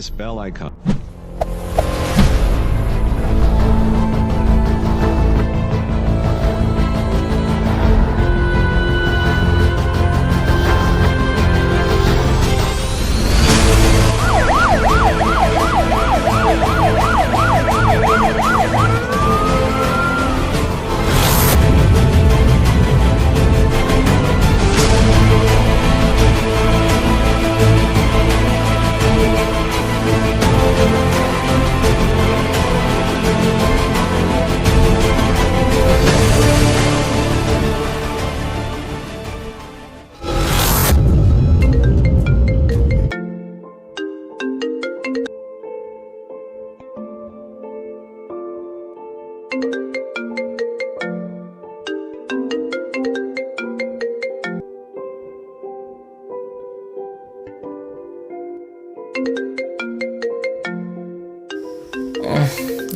this bell icon.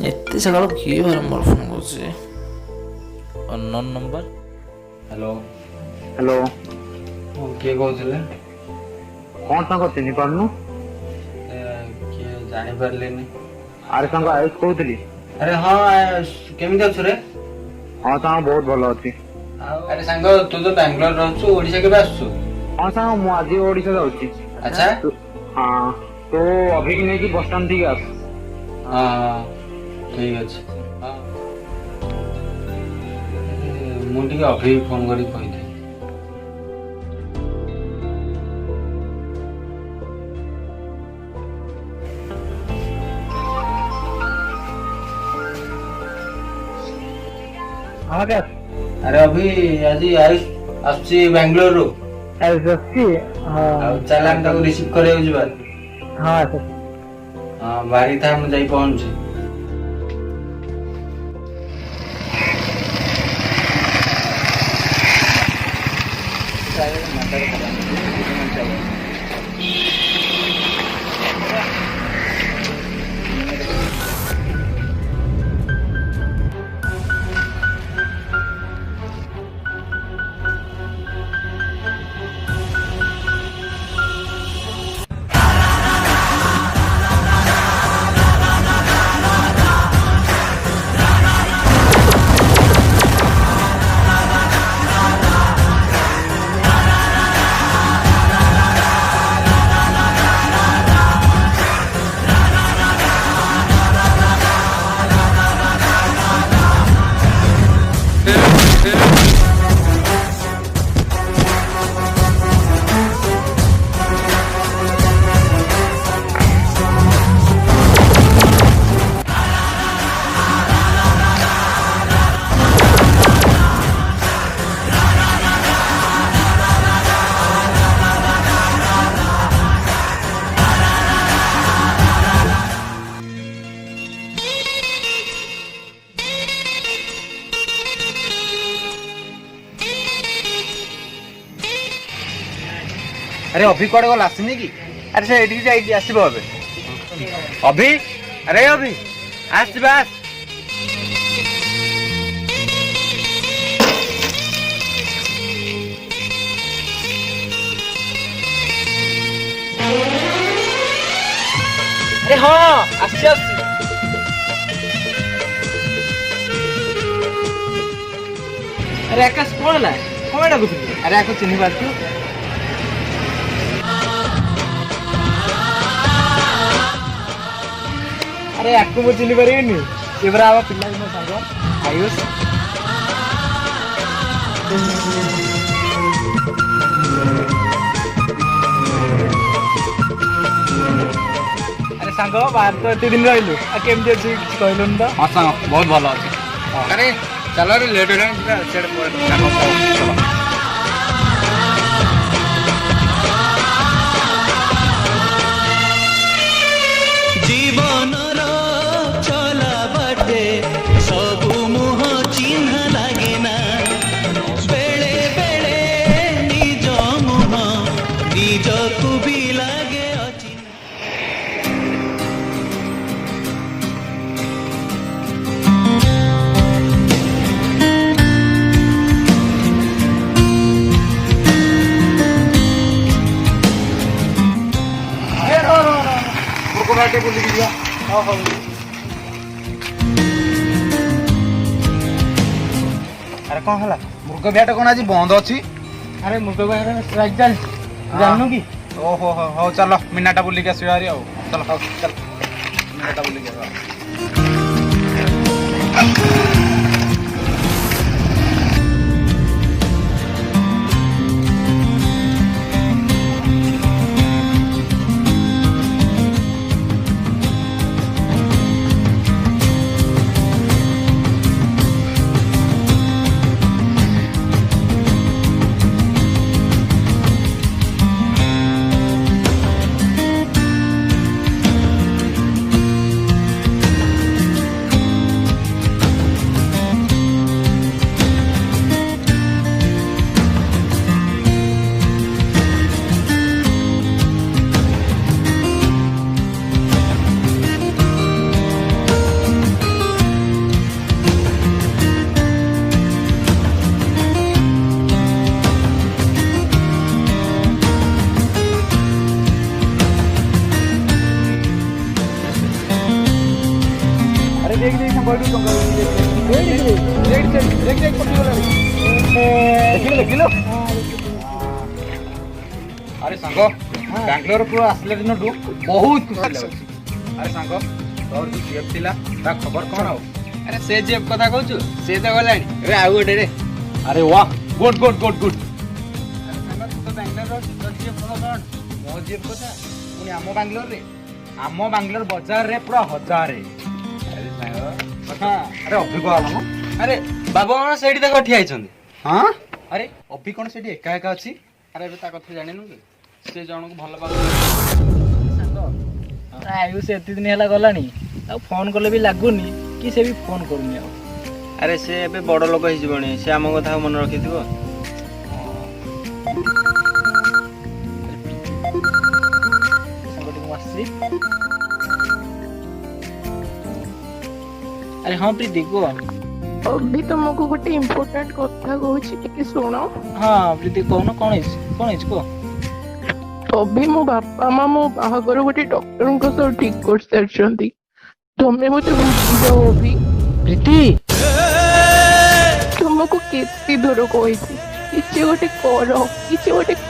ଏତେ ସକାଳୁ କିଏ ବାରମ୍ବାର ଫୋନ୍ କରୁଛି? Unknown number. ହ୍ୟାଲୋ ହ୍ୟାଲୋ, କିଏ କହୁଥିଲେ? କଣ ସାଙ୍ଗ ଚିହ୍ନି ପାରୁନୁ? କିଏ ଜାଣିପାରିଲିନି। ଆରେ ସାଙ୍ଗ ଆୟୁଷ କହୁଥିଲି। ଆରେ ହଁ, କେମିତି ଅଛୁ ରେ? ହଁ ସାଙ୍ଗ ବହୁତ ଭଲ ଅଛି। ଆରେ ସାଙ୍ଗ, ତୁ ତ ବାଙ୍ଗାଲୋର ରହୁଛୁ, ଓଡ଼ିଶା କେବେ ଆସୁଛୁ? ହଁ ସାଙ୍ଗ, ମୁଁ ଆଜି ଓଡ଼ିଶା ଯାଉଛି। ଆଚ୍ଛା। ହଁ, ତୁ ଅଭିକି ନେଇକି ବସଷ୍ଟାଣ୍ଡ ଠିକ ଆସ। ହଁ ଠିକ ଅଛି। ମୁଁ ଟିକେ ଅଭିକି ଫୋନ କରିକି କହିଥିଲି। ଆରେ ଅଭି, ଆଜି ଆୟୁଷ ଆସୁଛି ବାଙ୍ଗାଲୋରରୁ। ଆଉ ଚାଲ ଆମେ ତାକୁ ରିସିଭ କରିବାକୁ ଯିବା। ହଁ, ବାହାରି ଥା, ମୁଁ ଯାଇ ପହଞ୍ଚୁଛି। ଆରେ ଅଭି କୁଆଡେ ଗଲା? ଆସିନି କି? ଆରେ ସେ ଏଇଠିକି ଯାଇକି ଆସିବ ଏବେ। ଅଭି, ଆରେ ଅଭି ଆସିବା। ଆରେ ହଁ, ଆସୁଛି ଆସୁଛି। ଆରେ ଆକାଶ, କଣ ହେଲା? କଣ ଡାକୁଥିଲି? ଆରେ ଆକୁ ଚିହ୍ନି ପାରୁଛୁ? ଆରେ ଆକୁ ମୁଁ ଚିହ୍ନି ପାରିବିନି? ସେ ପରା ଆମ ପିଲାଦିନ ସାଙ୍ଗ ଆୟୁଷ। ଆରେ ସାଙ୍ଗ, ବାହାର ତ ଏତେ ଦିନ ରହିଲୁ, ଆଉ କେମିତି ଅଛି କିଛି କହିଲୁନି ତ? ହଁ ସାଙ୍ଗ, ବହୁତ ଭଲ ଅଛି। ଆରେ ଚାଲ, ଲେଟ୍ ହେଲାଣି, ସିଆଡ଼େ ପଳେଇବା। জীবনর চলা বাটে সবু মুহ চিহ্ন লাগে না, বেড়ে বেড়ে নিজ মুহ নিজকু বি লাগে অচিহ্না। ଟିକେ ବୁଲିକି ଯିବା। ହଉ। ଆରେ କଣ ହେଲା? ମୃଗ ବିହାଟ କଣ ଆଜି ବନ୍ଦ ଅଛି? ଆରେ ମୃଗ ବାହାରେ ଷ୍ଟ୍ରାଇକ୍ ଚାଲିଛି ଜାଣିନୁ କି? ଓହୋ ହଉ ଚାଲ ମିନାଟା ବୁଲିକି ଆସିବା ହାରି ଆଉ। ଚାଲ ମିନାଟା ବୁଲିକି ଆସିବା। ଦେଖିଲୁ ଆରେ ସାଙ୍ଗ ବାଙ୍ଗାଲୋର ପୁରା ଆସିଲା ଦିନଠୁ ବହୁତ ଖୁସି ଲାଗୁଛି। ଆରେ ସାଙ୍ଗ ତୋର ଯୋଉ ଜିଏଫ୍ ଥିଲା ତା ଖବର କଣ ଆଉ? ଆରେ ସେ ଜିଏଫ୍ କଥା କହୁଛୁ? ସେ ତ ଗଲାଣି ଏବେ ଆଉ ଗୋଟେ ରେ। ଆରେ ୱାହ ଗୁଡ୍। ଆରେ ସାଙ୍ଗ ତୁ ତ ବାଙ୍ଗାଲୋର ତୋ ଜିଏଫ୍ କଥା କଣ? ମୋ ଜିଏଫ୍ କଥା ପୁଣି ଆମ ବାଙ୍ଗାଲୋରରେ, ଆମ ବାଙ୍ଗାଲୋର ବଜାରରେ ପୁରା ହଜାରେ। ଆରେ ସାଙ୍ଗ ଆରେ ଅଭି କଣ ହେଲା ମ? ଆରେ ବାବୁ କଣ ସେଇଠି ତାଙ୍କ ଠିଆ ହେଇଛନ୍ତି? ହଁ ଆରେ ଅଭି କଣ ସେଠି ଏକା ଅଛି? ଆରେ ଏବେ ତା କଥା ଜାଣିନୁ କି? ସେ ଜଣକୁ ଭଲ ପାଉଛି। ସାଙ୍ଗ ଆୟୁଷ ଏତେ ଦିନ ହେଲା ଗଲାଣି ଆଉ ଫୋନ କଲେ ବି ଲାଗୁନି କି ସେ ବି ଫୋନ କରୁନି ଆଉ। ଆରେ ସେ ଏବେ ବଡ ଲୋକ ହେଇଯିବଣି, ସେ ଆମ କଥା ଆଉ ମନେ ରଖିଥିବ? ସାଙ୍ଗଟି ମୁଁ ଆସିଛି। ଆରେ ହଁ ପ୍ରୀତି କୁହ। ଅଭି ତମକୁ ଗୋଟେ ଇମ୍ପୋର୍ଟାଣ୍ଟ କଥା କହୁଛି ଟିକେ ଶୁଣ। ହଁ ପ୍ରୀତି କହୁନ କଣ ହେଇଛି କୁହ। ଅଭି ମୋ ବାପା ମା ମୋ ବାହାଘର ଗୋଟେ ଡକ୍ଟରଙ୍କ ସହ ଠିକ କରିସାରିଛନ୍ତି। ତମେ ମତେ ବୁଝିଯାଅ ଅଭି। ପ୍ରୀତି ତୁମକୁ କେତେ ଦୂର କହିଛି କିଛି ଗୋଟେ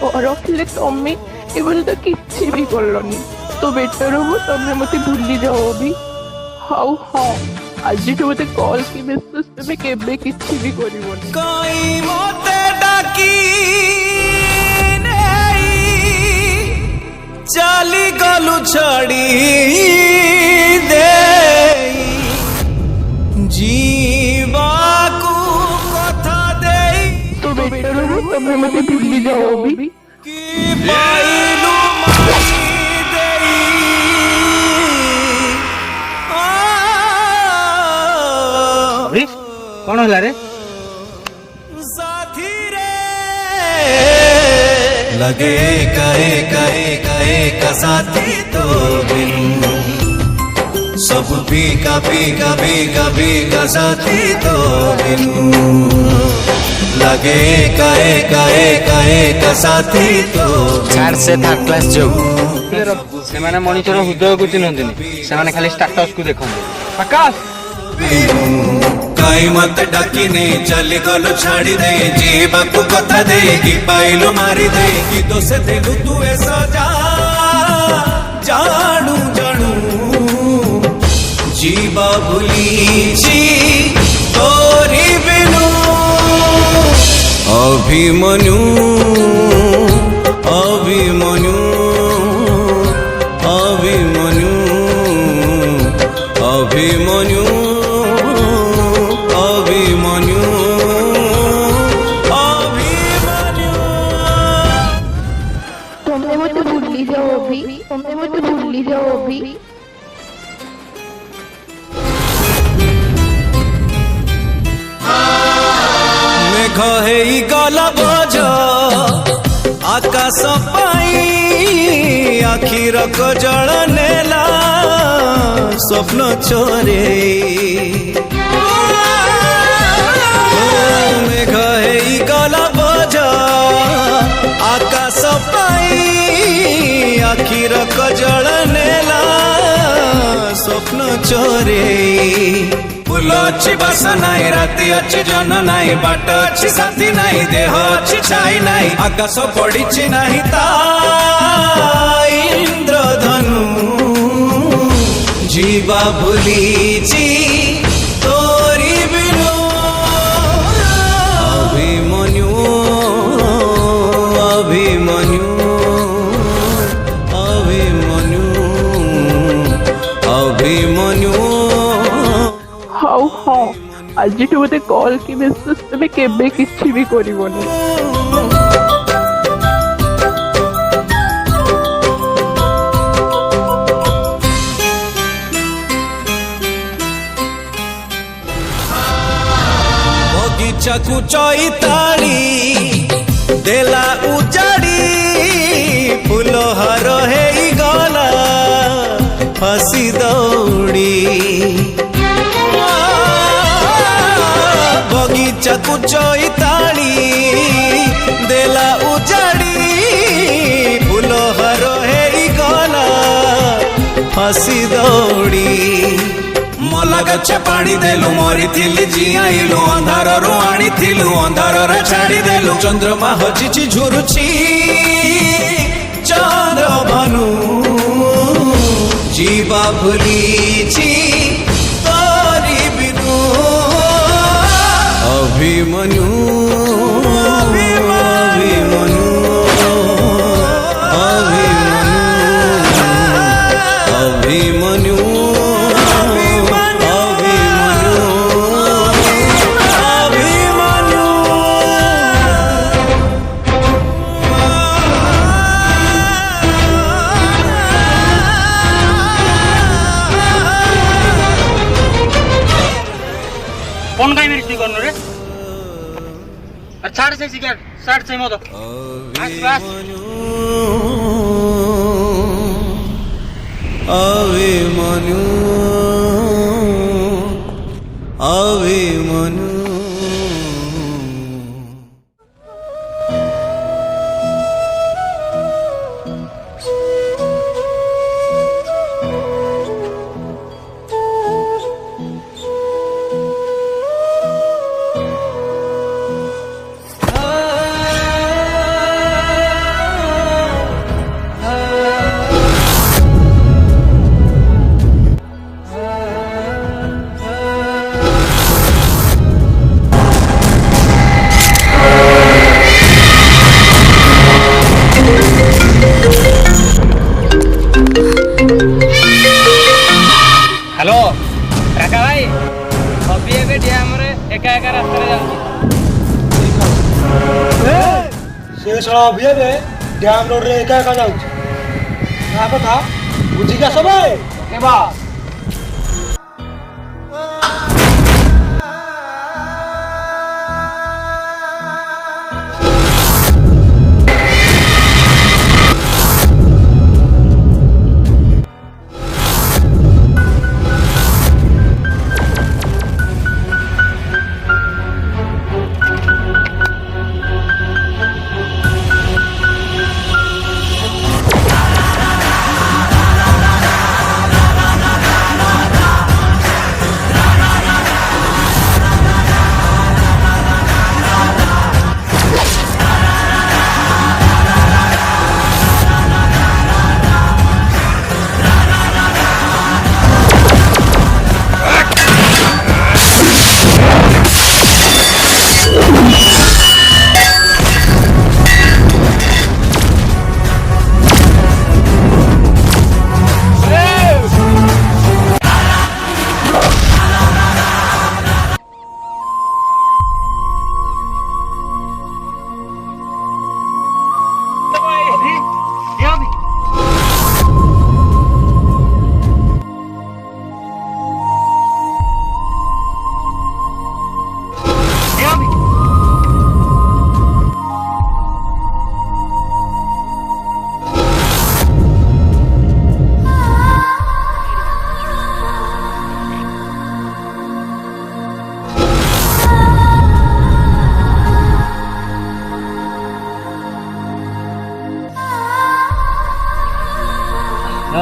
କର ହେଲେ ତମେ ଏବେ ତ କିଛି ବି କଲନି। ତ ବେଟର ହବ ତମେ ମତେ ଭୁଲି ଯାଅ ଅଭି। ଆଉ ହଁ ଆଜିଠୁ ମତେ କଲ୍ କି ମେସେଜ ତମେ କେବେ କିଛି ବି କରିବନି। କଇ ମତେ ଡାକି ନେଇ ଚାଲି ଗଲୁ ଛାଡ଼ି ଦେଇ ଯିବାକୁ କଥା ଦେଇ ତ ବେଟର ହବ ତମେ ମତେ ଭୁଲି ଯାଅ ଅଭି। କି ପାଇଲୁ ମାରି ଦେଇ ଅଭି କଣ ହେଲା ରେ? साथी रे लगे का साथी तो बिन सब का साथी तो बिन लगे का साथी तो छाड़ से थर्ड क्लास जो ସେମାନେ ମଣିଷର ହୃଦୟକୁ ଚିହ୍ନନ୍ତିନି, ସେମାନେ ଖାଲି ଷ୍ଟାଟସକୁ ଦେଖନ୍ତି। ଆକାଶ କାଇ ମତେ ଡାକି ନେଇ ଚାଲି ଗଲୁ ଛାଡ଼ି ଦେଇ ଯିବାକୁ କଥା ଦେଇ କି ପାଇଲୁ ମାରି ଦେଇ କି ଦୋଷ ଦେଲୁ ତୁ ଏ ସଜା ଜାଣୁ ଯିବା ଭୁଲିଛି ତୋରି ବିନୁ ଅଭିମନ୍ୟୁ ତମେ ମତେ ଭୁଲି ଯାଅ ଅଭି। ମେଘ ହେଇଗଲା ବୋଝ ଆକାଶ ପାଇଁ ଆଖିର କଜଳ ନେଲା ସ୍ୱପ୍ନ ଚୋରେଇ। ମେଘ ହେଇଗଲା ବୋଝ ଆକାଶ ପାଇଁ ଆଖିର କଜଳ ନେଲା चोरे फूल अच्छी बास नाई राति अच्छी जन नाई बाट अच्छी साथी नाई देह अच्छी छाई नाई आकाश पड़ी नाही ता इंद्रधनु जीवा भूलीची तोरी बिनु अभिमन्यु अभिमन्यु अभिमन्यु अभिमन्यु हाउ हाँ आज मते कॉल की मेसेज तुम केबे किछि भी करिवनी बगीचाकू चैताली देला उजाड़ी फूल हार हे गला हसी दौड़ी बगीचाकू चैताली देला उजाड़ी फूल हार हे गला हसी दौड़ी मला गछ पानी देलु मरी जियाइलु अंधार रू आनी अंधार छाड़ी देलु चंद्रमा हजिची झुरुची चंद्र भानु जीवा भूलीची तोरी बिनु अभिमन्यु अभिमन्यु अभिमन्यु अभिमन्यु फोन काय मेरी ठीक करनो रे छाड़ से सिगारेट साइड से मत अभिमन्यु अभिमन्यु हेलो काका भाई अभी एबे डैम रे एका एका रास्ता रे जाउची से सला अभी बे डैम रोड रे एका एका जाउची ना कथा बुझी का सब के बा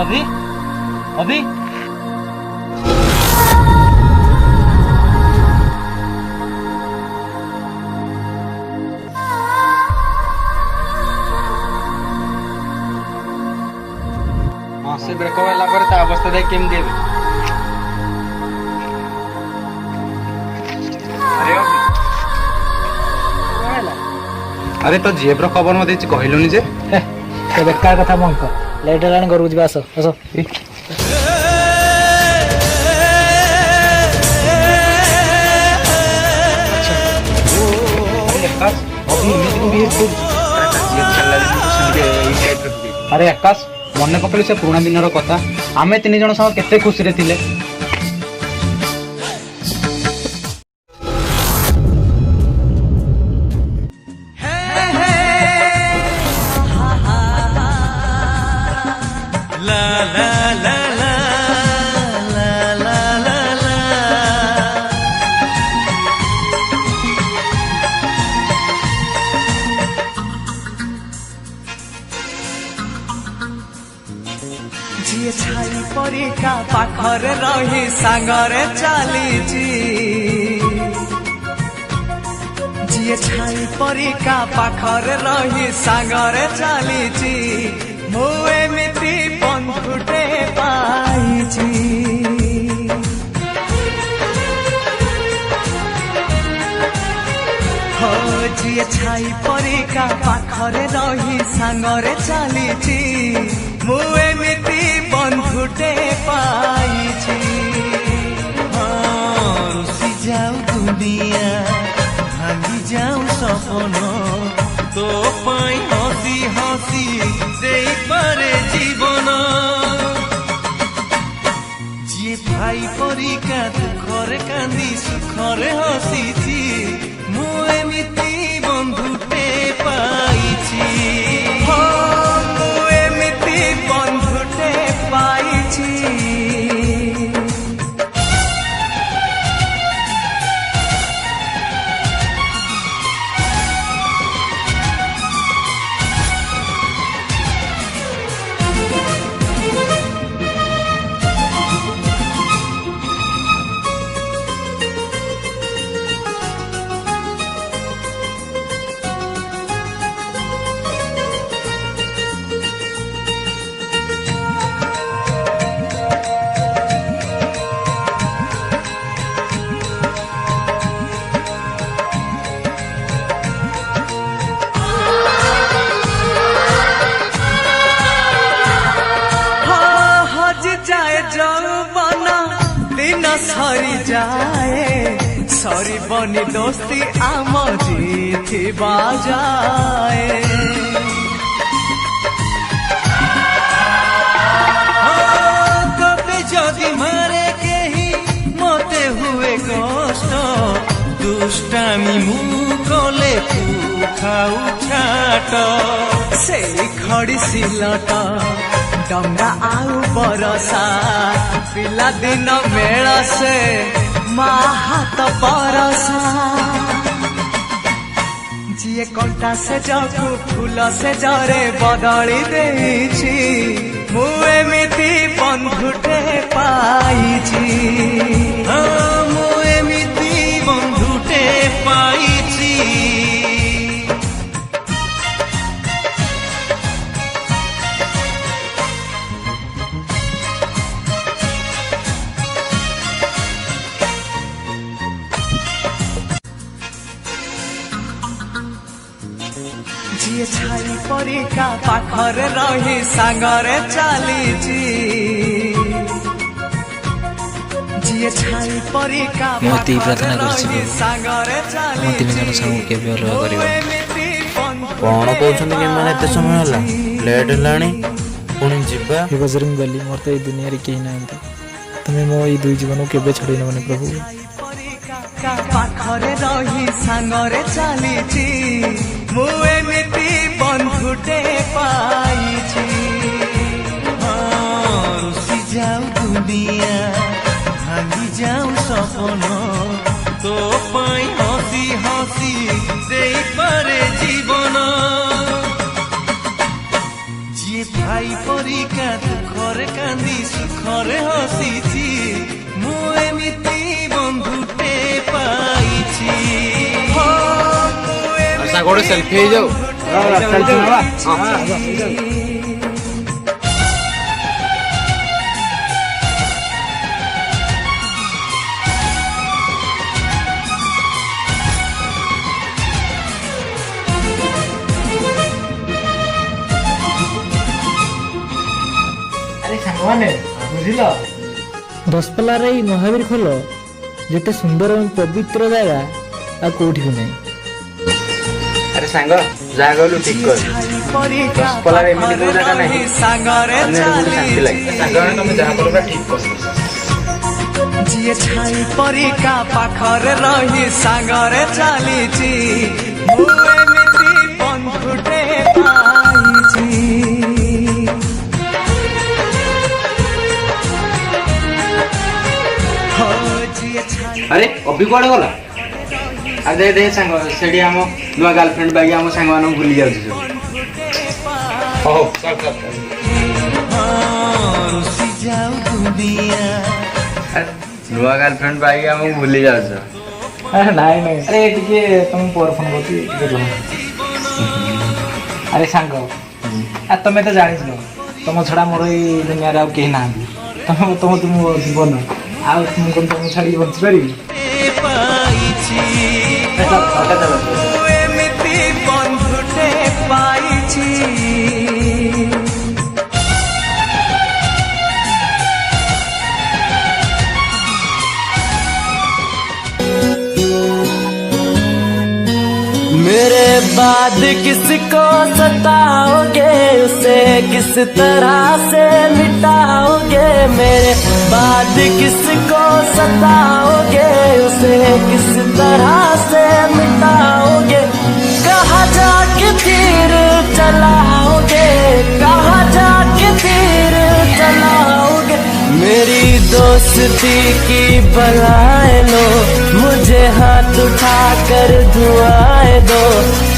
अभी अभी ରାସ୍ତା ଯାଇ କେମିତି ଦେବେ? ଆରେ ତୋ ଝିଅର ଖବର ମତେ କିଛି କହିଲୁନି ଯେ? ସେ ବେକାର କଥା ବନ୍ଦ କର। ଲେଟ୍ ହେଲାଣି, ଘରକୁ ଯିବା। ଆସ ଆସ। ଆରେ ଆକାଶ, ମନେ ପକେଇଲୁ ସେ ପୁରୁଣା ଦିନର କଥା? ଆମେ 3 ଜଣ ସାଙ୍ଗ କେତେ ଖୁସିରେ ଥିଲେ। ଯିଏ ଛାଇ ପରିକା ପାଖରେ ରହି ସାଙ୍ଗରେ ଚାଲିଛି, ଯିଏ ଛାଇ ପରିକା ପାଖରେ ରହି ସାଙ୍ଗରେ ଚାଲିଛି, ମୁଁ ଏମିତି ବନ୍ଧୁଟେ ପାଇଛି। ଯିଏ ଛାଇ ପରିକା ପାଖରେ ରହି ସାଙ୍ଗରେ ଚାଲିଛି, ମୁଁ ଏମିତି ବନ୍ଧୁଟେ ପାଇଛି। ରୁଷି ଯାଉ ଦୁନିଆ, ଭାଙ୍ଗି ଯାଉ ସପନ, ତୋ ପାଇଁ ହସି ହସି ଦେଇପାରେ ଜୀବନ। ଯିଏ ଭାଇ ପରିକା ଦୁଃଖରେ କାନ୍ଦି ସୁଖରେ ହସିଛି, ମୁଁ ଏମିତି ବନ୍ଧୁଟେ ପାଇଛି। ମୁଁ ଏମିତି ବନ୍ଧୁଟେ ପାଇଛି। दिन सरी जाए, सरी बनी दोस्ती आम जीथी बाजाए। कबे जदि मारे केही मते हुए कष्ट, दुष्टामी मु कले तू खाऊ छाट। से खड़ी सिलट डंगा आउ बरसा, पिला दिन मेल से माँ हाथ परसा। जिए कंटा से जगू फूल से जरे बदली देछि, मु एमिति बंधुटे पाइछि। मु एमिति बंधुटे पाइछि। ଯିଏ ଛାଇ ପରିକା ପାଖରେ ରହି ସାଙ୍ଗରେ ଚାଲିଛି, ଯିଏ ଛାଇ ପରିକା ପାଖରେ ରହି ସାଙ୍ଗରେ ଚାଲିଛି, କଣ କହୁଛନ୍ତି କି ମାନେ ଏତେ ସମୟ ହେଲା? ଲେଟ୍ ହେଲାଣି, ପୁଣି ଯିବା। हे बजरंग बली, मोर तो ए दुनिया रे केही नांती, तमे मो ए दुई जीवन को केबे छड़ी नबने प्रभु। ପାଖରେ ରହି ସାଙ୍ଗରେ ଚାଲିଛି, ମୁଁ ଏମିତି ବନ୍ଧୁଟେ ପାଇଛି। ରୁଷି ଯାଉ ଦୁନିଆ, ଭାଙ୍ଗି ଯାଉ ସପନ, ତୋ ପାଇଁ ହସି ହସି ଦେଇପାରେ ଜୀବନ। ଯିଏ ଭାଇ ପରିକା ଦୁଃଖରେ କାନ୍ଦି ସୁଖରେ ହସିଛି, ମୁଁ ଏମିତି ବନ୍ଧୁଟେ ପାଇଛି। ଗୋଟେ ସେଲ୍ଫି ହେଇଯାଉ। ସାଙ୍ଗମାନେ ବୁଝିଲ ଦଶପଲ୍ଲାର ଏଇ ମହାବୀର ଖୋଲ ଯେତେ ସୁନ୍ଦର ଏବଂ ପବିତ୍ର ଜାଗା ଆଉ କୋଉଠି ବି ନାହିଁ। ଆରେ ସାଙ୍ଗ ଯାହା କହିଲୁ ଠିକ କହିଲୁ। ଦଶପଲ୍ଲାରେ ଏମିତି କୋଉ ଜାଗା ନାହିଁ ଶାନ୍ତି ଲାଗେ। ସାଙ୍ଗମାନେ ତମେ ଯାହା କହିଲ ଠିକ କହିଲ। ଯିଏ ଛାଇ ପରିକା ପାଖରେ ରହି ସାଙ୍ଗରେ ଚାଲିଛି ମୁଁ ଏମିତି ବନ୍ଧୁଟେ ପାଇଛି। ଆରେ ଅଭି କୁଆଡେ ଗଲା? ଆରେ ଦେଖ ସାଙ୍ଗ ସେଠି ଆମ ନୂଆ ଗାର୍ଲଫ୍ରେଣ୍ଡ ବାଗି ଆମ ସାଙ୍ଗମାନଙ୍କୁ ଭୁଲି ଯାଉଛି ସବୁ। ହଉ ଚାଲ ଚାଲ ଚାଲ। ଆରେ ନୂଆ ଗାର୍ଲଫ୍ରେଣ୍ଡ ବାଗି ଆମକୁ ଭୁଲି ଯାଉଛ। ନାଇଁ ନାଇଁ ଆରେ ଟିକେ ତମକୁ ପରେ ଫୋନ କରୁଛି ଟିକେ ରୁହ। ଆରେ ସାଙ୍ଗ ଆରେ ତମେ ତ ଜାଣିଛ ତମ ଛଡା ମୋର ଏଇ ଦୁନିଆରେ ଆଉ କେହି ନାହାନ୍ତି। ତମେ ତମ ମୋ ଜୀବନ ଆଉ ମୁଁ କଣ ତମକୁ ଛାଡ଼ିକି ବଞ୍ଚିପାରିବି? ଏମିତି ବନ୍ଧୁଟେ ପାଇଛି। मेरे बाद किसको सताओगे उसे किस तरह से मिटाओगे। मेरे बाद किसको सताओगे उसे किस तरह से मिटाओगे। कहाँ जाके तीर चलाओगे कहाँ जाके तीर चलाओगे। मेरी दोस्ती की बलाए लो मुझे हाथ उठाकर दुआएं दो।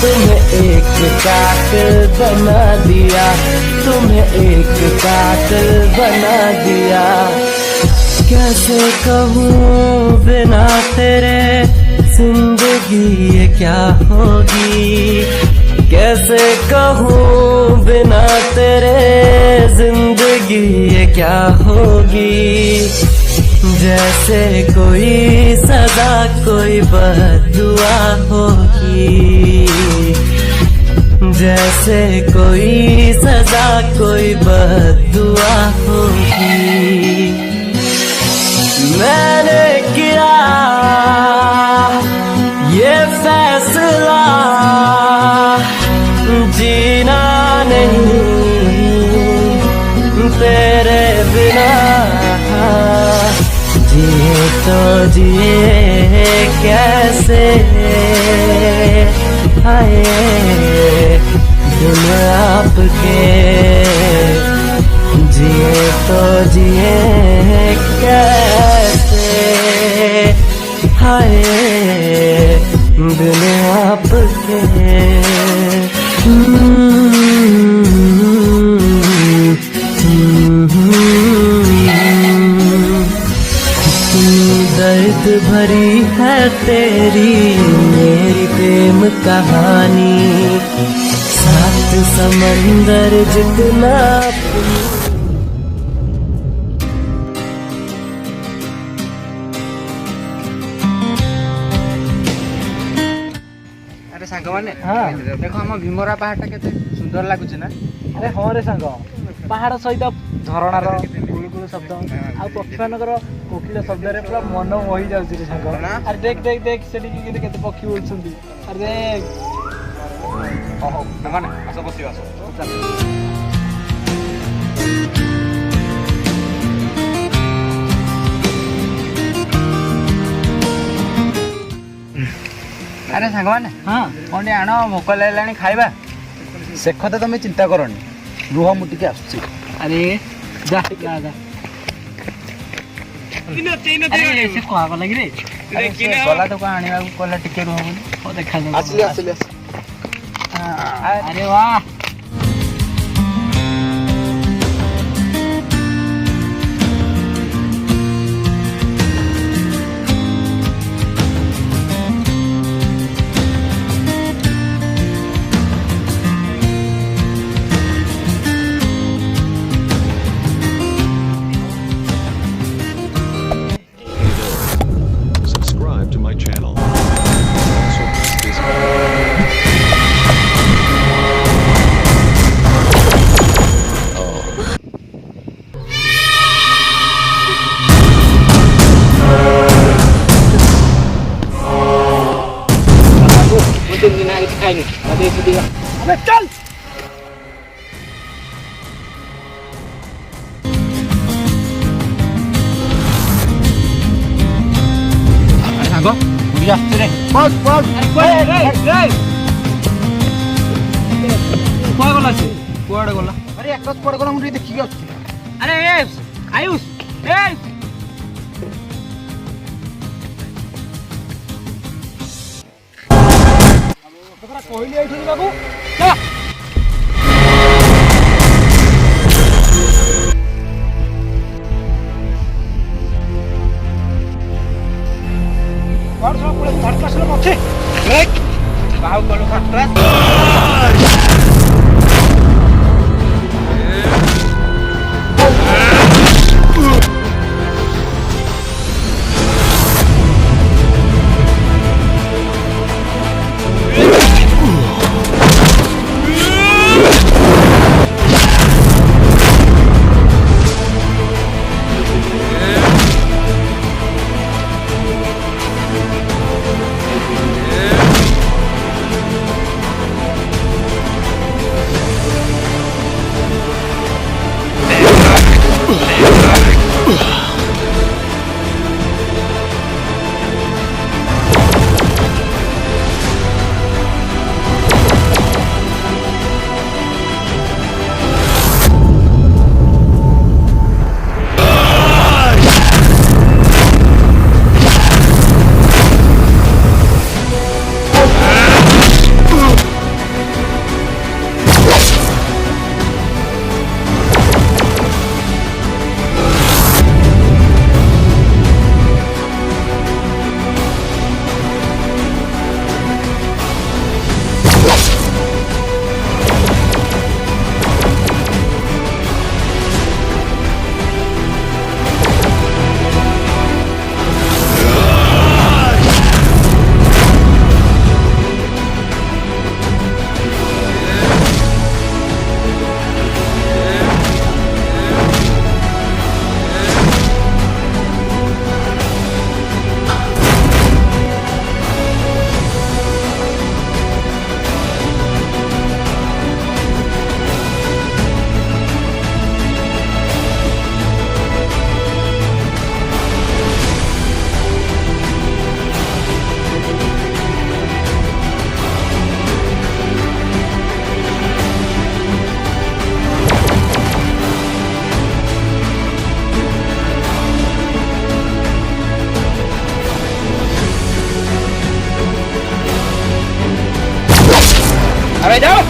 तुम्हें एक कातिल बना दिया तुम्हें एक कातिल बना दिया। कैसे कहूँ बिना तेरे जिंदगी ये क्या होगी। कैसे कहूँ बिना तेरे जिंदगी ये क्या होगी। जैसे कोई सदा कोई बद्दुआ होगी। जैसे कोई सजा कोई बद्दुआ होगी। मैंने किया ये फैसला जीना नहीं तेरे बिना। जिए तो जिए कैसे आए दिल आपके। जिए तो जिए कैसे आए दिल आपके। दर्द भरी है तेरी मेरी प्रेम कहानी। सात समंदर जितना ଆରେ ସାଙ୍ଗମାନେ ହଁ ଦେଖ ଆମ ଭୀମରା ପାହାଡ଼ଟା କେତେ ସୁନ୍ଦର ଲାଗୁଛି ନା। ଆରେ ହଁ ରେ ସାଙ୍ଗ ପାହାଡ଼ ସହିତ ଝରଣାର କୁଳୁକୁଳୁ ଶବ୍ଦ ଆଉ ପକ୍ଷୀମାନଙ୍କର କୋକିଳ ଶବ୍ଦରେ ପୁରା ମନ ମୋହି ଯାଉଛି ରେ ସାଙ୍ଗ। ଆରେ ଦେଖ ଦେଖ ଦେଖ ସେଠିକି କେତେ କେତେ ପକ୍ଷୀ ଉଡ଼ୁଛନ୍ତି। ଆରେ ଦେଖ ହଉ ସାଙ୍ଗମାନେ ଆସ ବସିବା ଆସ। ଆରେ ସାଙ୍ଗମାନେ ହଁ କ'ଣ ଟିକେ ଆଣ ଭୋକ ଲାଗିଲାଣି ଖାଇବା। ସେ କଥା ତମେ ଚିନ୍ତା କରନି ରୁହ ମୁଁ ଟିକେ ଆସୁଛି। ଆରେ ଯା ଯା ଯା ଆରେ ସେ କୁହା ଗଲା କି ରେ ଗଲା ତ କ'ଣ ଆଣିବାକୁ କହିଲା ଟିକେ ରୁହ ବୋଲି। ହଉ ଦେଖାଯାଉ। ଆସିଲି ଆସିଲି ଆସିଲି। ଆରେ ୱାହ Subscribe to my channel. Also press this ଖାଇନି अबे चल ସାଙ୍ଗ ବୁଝି ଆସୁଛୁ ରେ କୁଆ ଗଲା ସେ କୁଆଡ଼େ ଗଲା ଆରେ ଆକାଶ କୁଆଡ଼େ ଗଲା ମୁଁ ଟିକେ ଦେଖିକି ଆସୁଛି ଆରେ ଆୟୁଷ କହିଲି ଏଇଠି ଯିବାକୁ କାହାକୁ ଗଲୁ ଫାଷ୍ଟ अबे जाओ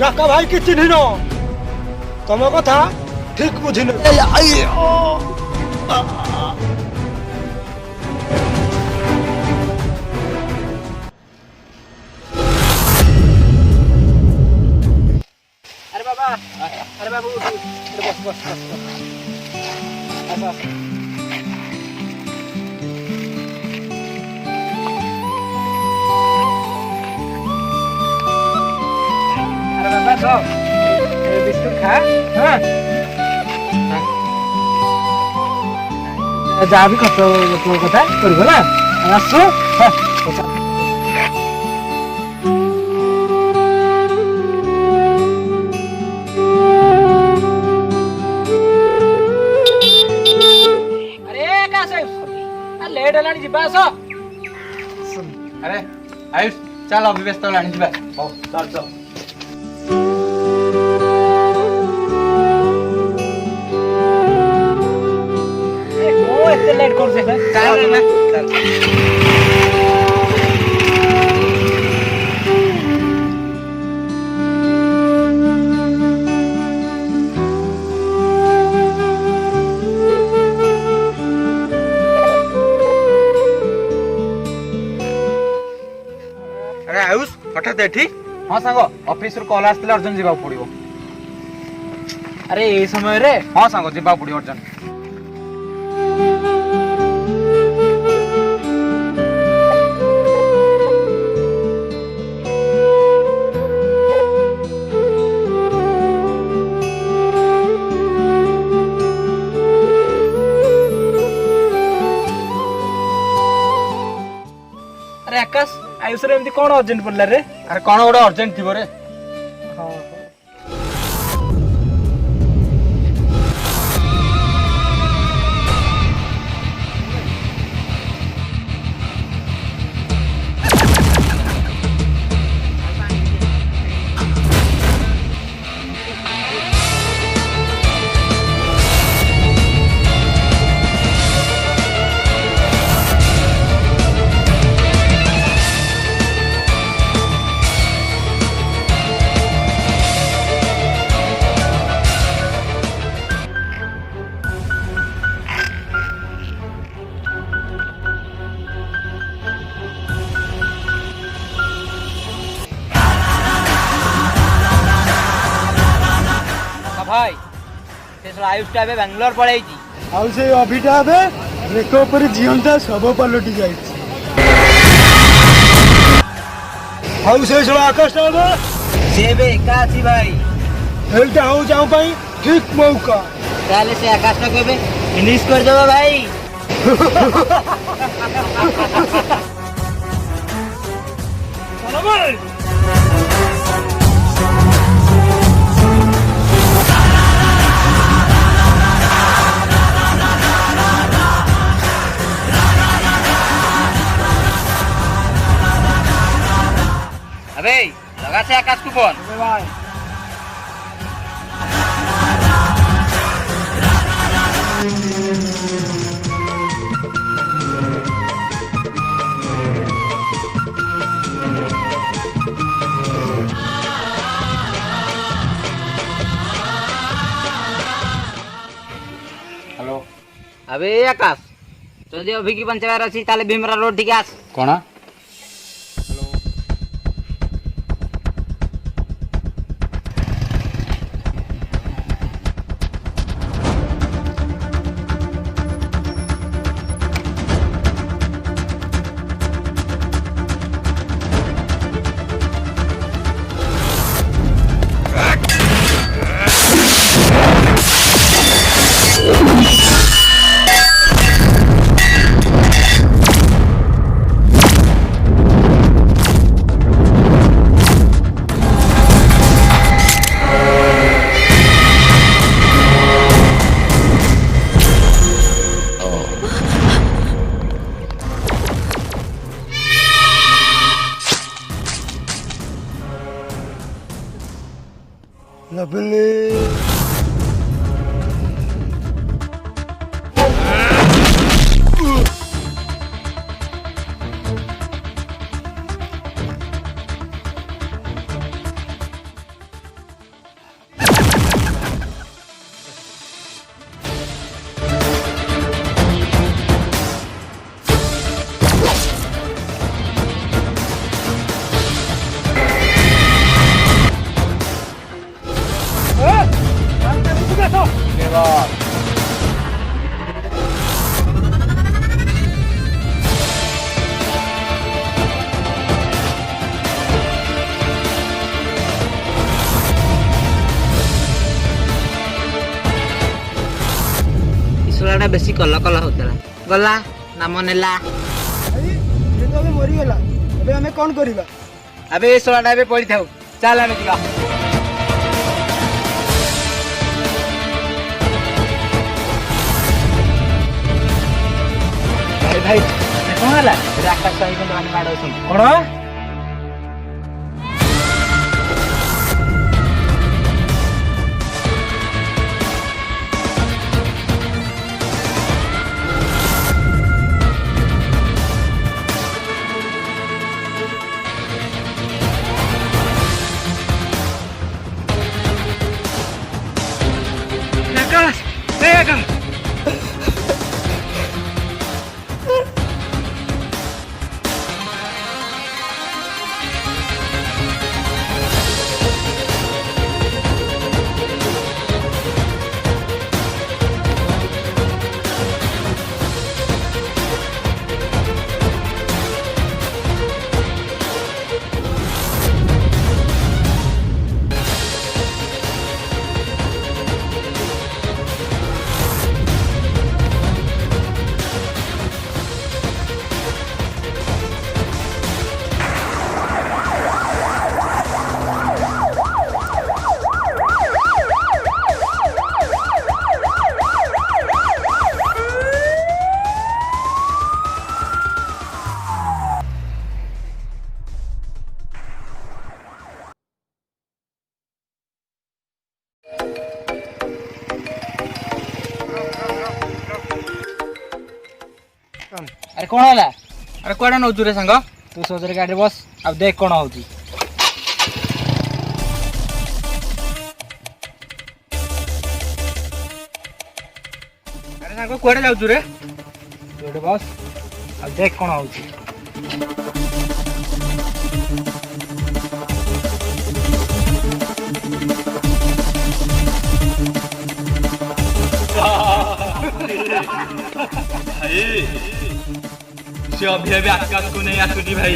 ডাকা ভাই কি চিহ্ন তোমার কথা ঠিক বুঝিনি अरे बाबा अरे बाबू बस बस बस बस अरे बाबा तो बिस्कुट खा हाँ जा भी खर्च कथा करगला आसो लेट है जी बस अरे आयुष चल अभी व्यस्त लाणी ଯିବା ହଉ ଚାଲ ଚାଲ ओ एते लेट कर से ଚାଲ ନା ଚାଲ अरे आयुष हठात एठी हाँ सांग ऑफिस रू कॉल आस्तिला अर्जन जीवा पड़िबो अरे ए समय रे हाँ सांग जीवा पड़िबो अर्जन ଆକାଶ ଆୟୁଷରେ ଏମିତି କଣ ଅର୍ଜେଣ୍ଟ ପଡିଲା ରେ? ଆରେ କଣ ଗୋଟେ ଅର୍ଜେଣ୍ଟ ଥିବ ରେ। ହଁ ଭାଇ ସେ ଆୟୁଷଟା ଏବେ ବାଙ୍ଗାଲୋର ପଳେଇଛି। ଆଉ ସେଇ ଅଭିଟା ଏବେ ରେକ ଉପରେ ଜିଅନ୍ତା ଶବ ପାଲଟି ଯାଇଛି। ଆଉ ସେ ଶଳା ଆକାଶଟା ଏବେ ସେ ଏବେ ଏକା ଅଛି ଭାଇ। ଏଇଟା ହଉଛି ଆମ ପାଇଁ ଠିକ ମୌକା। ତାହେଲେ ସେ ଆକାଶଟାକୁ ଏବେ ଫିନିଶ କରିଦେବ ଭାଇ। ଚାଲ ଭାଇ। अबे लगा से आकाश को फोन। ଭାଇ ହ୍ୟାଲୋ अबे आकाश ଯଦି ଅଭି କି ବଞ୍ଚେଇବାର ଅଛି ତାହେଲେ ଭୀମରା ରୋଡ ଟିକେ ଆସ। କଣ? ଲବଲି ଈଶ୍ୱରଟା ବେଶୀ କଲ କଲ ହଉଥିଲା ଗଲା ନାମ ନେଲା। ଏବେ ମରିଗଲା। ଏବେ ଆମେ କଣ କରିବା? ଆବେ ଏ ଶଳାଟା ଏବେ ପଡିଥାଉ ଚାଲ ଆମେ ଯିବା। ଭାଇ ଭାଇ କଣ ହେଲା? ଆକାଶ ଭାଇ ମାନେ ମାଡ଼ ଅଛନ୍ତି କଣ? ଆରେ କଣ ହେଲା? ଆରେ କୁଆଡ଼େ ନଉଛୁ ରେ ସାଙ୍ଗ? ତୁ ସହଜରେ ଗାଡ଼ିରେ ବସ ଆଉ ଦେଖ କଣ ହଉଛି। ଆରେ ସାଙ୍ଗ କୁଆଡ଼େ ଯାଉଛୁ ରେ? ତୁ ଏଠି ବସ ଆଉ ଦେଖ କଣ ହଉଛି। से अभी अभी आकाश को नहीं आसुची भाई।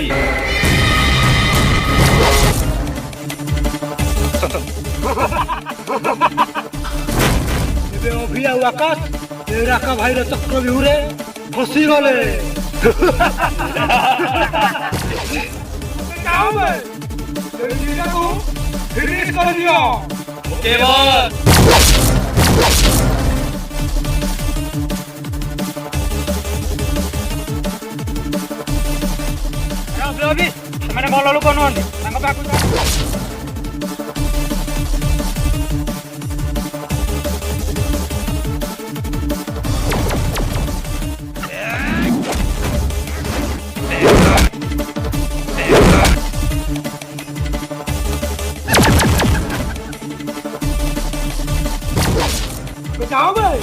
ଏବେ ଅଭି ଆଉ ଆକାଶ ଏ ରାକା ଭାଇର ଚକ୍ରବ୍ୟୁହରେ ଫସିଗଲେ। ଫିନିଶ କରିଦିଅ। Okay boss. ଅଭି ସେମାନେ ଭଲ ଲୋକ ନୁହନ୍ତି, ତାଙ୍କ ପାଖକୁ ଯା। जाओ भाई।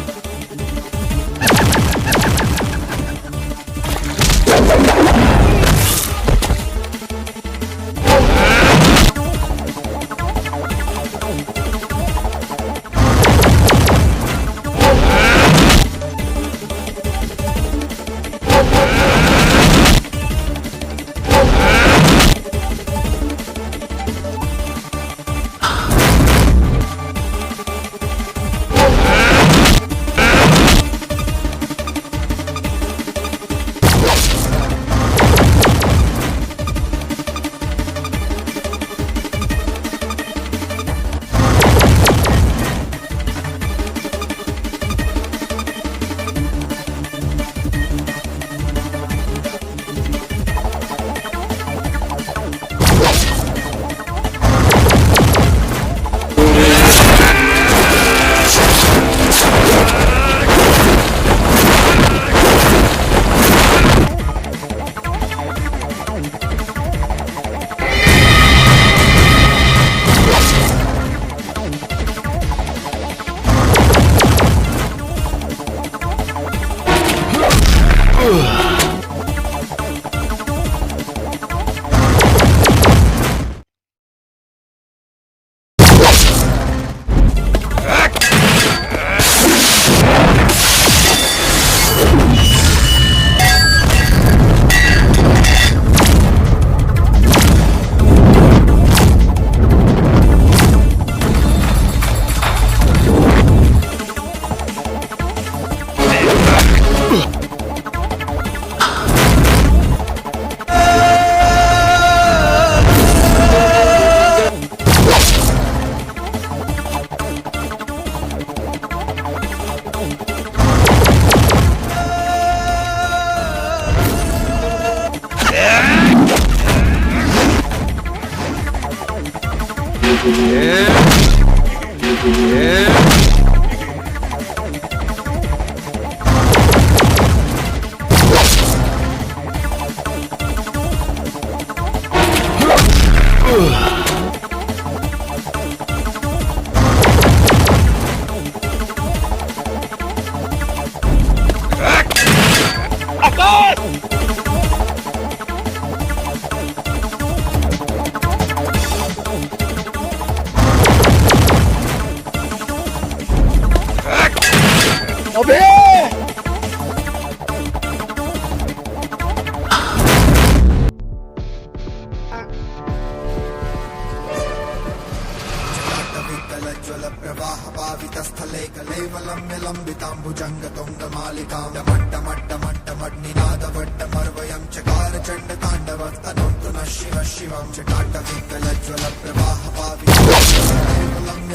प्रवाहपावितस्थले कलेवलम्ब्य लम्बिताम्बुजङ्गतुङ्गमालिकां डमट्टमट्टमट्टमड्निनादवट्टमर्वयं चकार चण्डताण्डवस्तनोतु नः शिवः शिवं चटाटविकलज्ज्वल प्रवाहपावितस्थले कलेवलम्ब्य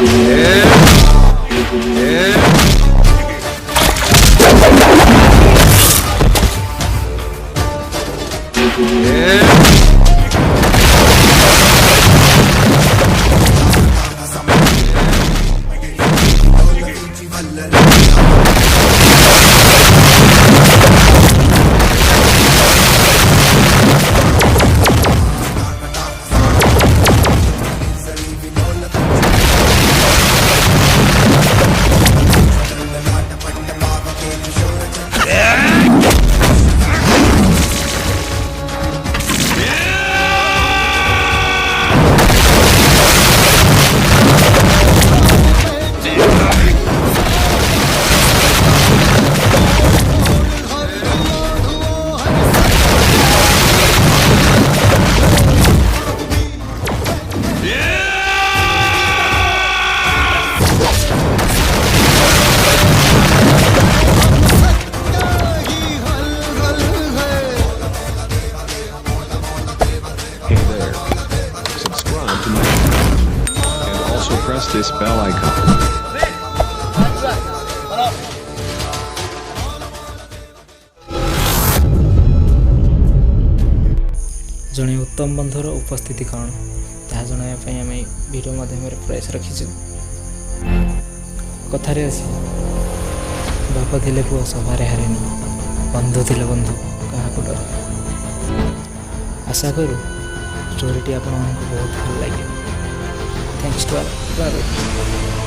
Hey there. Subscribe to my channel. And also press this bell icon. ଜଣେ ଉତ୍ତମ ବନ୍ଧୁର ଉପସ୍ଥିତି କ'ଣ ତାହା ଜଣାଇବା ପାଇଁ ଆମେ ଭିଡ଼ିଓ ମାଧ୍ୟମରେ ପ୍ରୟାସ ରଖିଛୁ। କଥାରେ ଅଛି ବାପ ଥିଲେ ପୁଅ ସଭାରେ ହାରେନି, ବନ୍ଧୁ ଥିଲେ ବନ୍ଧୁ କାହାକୁ ଡର। ଆଶା କରୁ ଷ୍ଟୋରିଟି ଆପଣମାନଙ୍କୁ ବହୁତ ଭଲ ଲାଗିବ। Thanks to all.